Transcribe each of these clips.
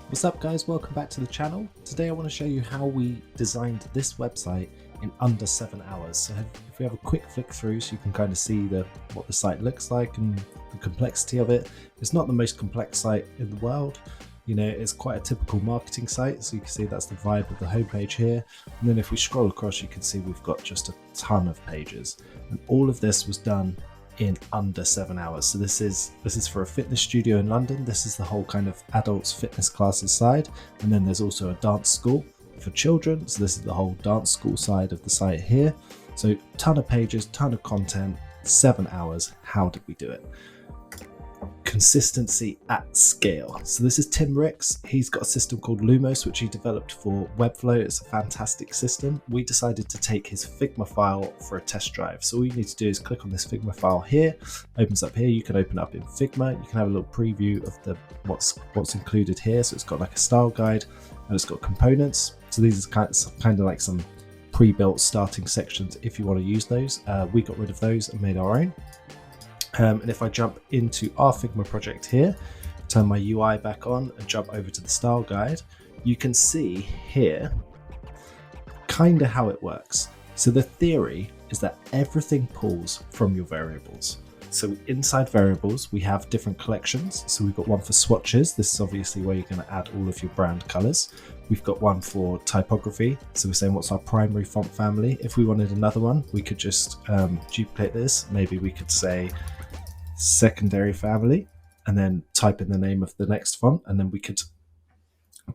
What's up guys, welcome back to the channel. Today I want to show you how we designed this website in under 7 hours. So if we have a quick flick through so you can kind of see what the site looks like and the complexity of it. It's not the most complex site in the world. You know, it's quite a typical marketing site. So you can see that's the vibe of the homepage here. And then if we scroll across, you can see we've got just a ton of pages. And all of this was done in under 7 hours. So this is for a fitness studio in London. This is the whole kind of adults fitness classes side, and then there's also a dance school for children. So this is the whole dance school side of the site here. So ton of pages, ton of content, 7 hours. How did we do it? Consistency at scale. So this is Tim Ricks. He's got a system called Lumos, which he developed for Webflow. It's a fantastic system. We decided to take his Figma file for a test drive. So all you need to do is click on this Figma file here. Opens up here. You can open up in Figma. You can have a little preview of the what's included here. So it's got like a style guide and it's got components. So these are kind of like some pre-built starting sections if you want to use those. We got rid of those and made our own. And if I jump into our Figma project here, turn my UI back on and jump over to the style guide, you can see here kind of how it works. So the theory is that everything pulls from your variables. So inside variables, we have different collections. So we've got one for swatches. This is obviously where you're going to add all of your brand colors. We've got one for typography. So we're saying what's our primary font family. If we wanted another one, we could just duplicate this. Maybe we could say secondary family and then type in the name of the next font, and then we could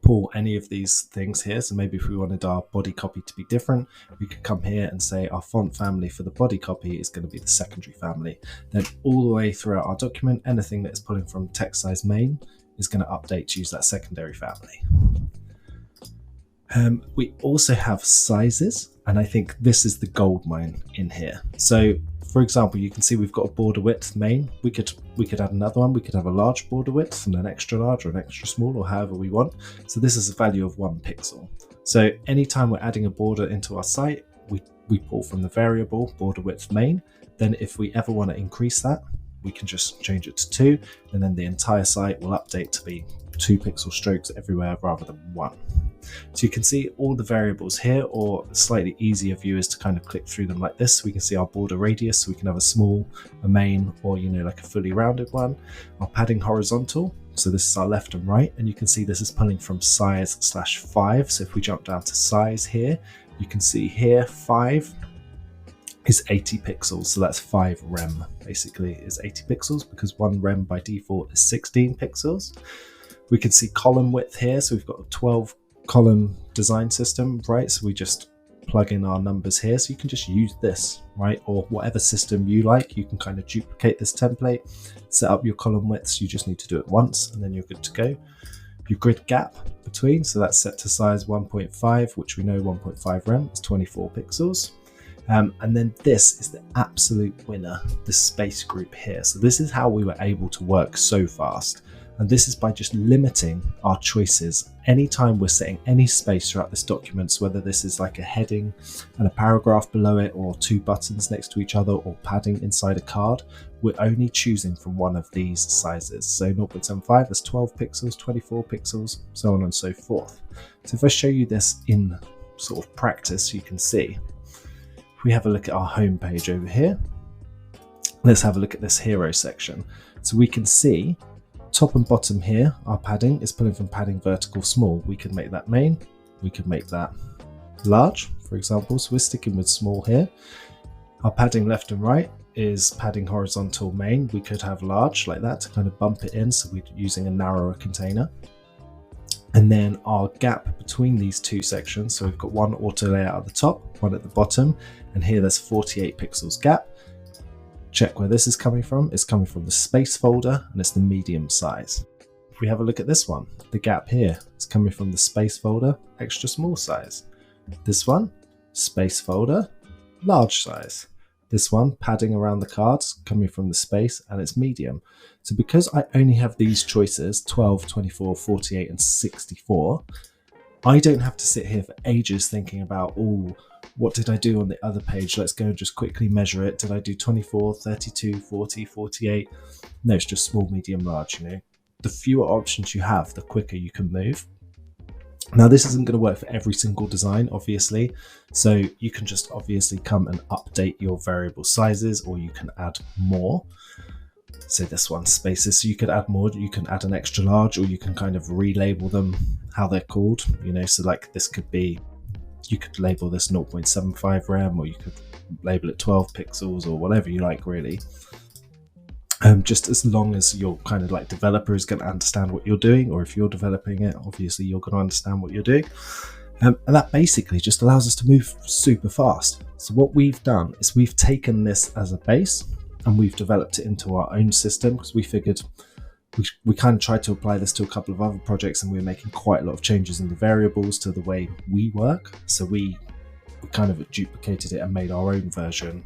pull any of these things here. So maybe if we wanted our body copy to be different, we could come here and say our font family for the body copy is going to be the secondary family. Then all the way throughout our document, anything that is pulling from text size main is going to update to use that secondary family. We also have sizes, and I think this is the gold mine in here. So for example, you can see we've got a border width main. We could add another one. We could have a large border width and an extra large or an extra small, or however we want. So this is a value of 1 pixel. So anytime we're adding a border into our site, we pull from the variable border width main. Then if we ever want to increase that, we can just change it to 2, and then the entire site will update to be 2 pixel strokes everywhere rather than 1. So you can see all the variables here, or a slightly easier view is to kind of click through them like this. We can see our border radius, so we can have a small, a main, or like a fully rounded one. Our padding horizontal, so this is our left and right, and you can see this is pulling from size/5. So if we jump down to size here, you can see here 5 is 80 pixels, so that's 5 rem basically is 80 pixels, because 1 rem by default is 16 pixels. We can see column width here, so we've got a 12 column design system, right? So we just plug in our numbers here, so you can just use this, right? Or whatever system you like, you can kind of duplicate this template, set up your column widths. You just need to do it once and then you're good to go. Your grid gap between, so that's set to size 1.5, which we know 1.5 rem is 24 pixels. And then this is the absolute winner, the space group here. So this is how we were able to work so fast. And this is by just limiting our choices. Anytime we're setting any space throughout this document, so whether this is like a heading and a paragraph below it, or 2 buttons next to each other, or padding inside a card, we're only choosing from one of these sizes. So 0.75 is 12 pixels, 24 pixels, so on and so forth. So if I show you this in sort of practice, you can see. If we have a look at our home page over here, let's have a look at this hero section. So we can see top and bottom here, our padding is pulling from padding vertical small. We could make that main, we could make that large, for example. So we're sticking with small here. Our padding left and right is padding horizontal main. We could have large like that to kind of bump it in, so we're using a narrower container. And then our gap between these two sections, so we've got one auto layout at the top, one at the bottom, and here there's 48 pixels gap. Check where this is coming from. It's coming from the space folder, and it's the medium size. If we have a look at this one, the gap here is coming from the space folder, extra small size. This one, space folder, large size. This one, padding around the cards, coming from the space, and it's medium. So because I only have these choices, 12, 24, 48, and 64, I don't have to sit here for ages thinking about, oh, what did I do on the other page? Let's go and just quickly measure it. Did I do 24, 32, 40, 48? No, it's just small, medium, large, the fewer options you have, the quicker you can move. Now, this isn't going to work for every single design, obviously, so you can just obviously come and update your variable sizes, or you can add more. So this one, spaces, so you could add more, you can add an extra large, or you can kind of relabel them how they're called, you know, so like this could be, you could label this 0.75 rem, or you could label it 12 pixels, or whatever you like, really. Just as long as your kind of like developer is going to understand what you're doing, or if you're developing it, obviously you're going to understand what you're doing. And that basically just allows us to move super fast. So what we've done is we've taken this as a base and we've developed it into our own system, because we figured we kind of tried to apply this to a couple of other projects, and we were making quite a lot of changes in the variables to the way we work. So we kind of duplicated it and made our own version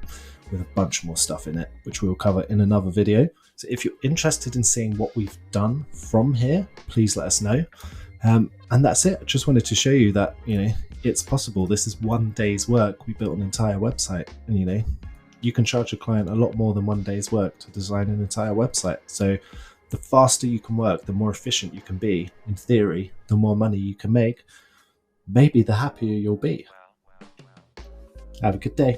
with a bunch more stuff in it, which we'll cover in another video. So if you're interested in seeing what we've done from here, please let us know. And that's it. I just wanted to show you that, you know, it's possible. This is one day's work. We built an entire website, and you know, you can charge a client a lot more than one day's work to design an entire website. So the faster you can work, the more efficient you can be. In theory, the more money you can make, maybe the happier you'll be. Have a good day.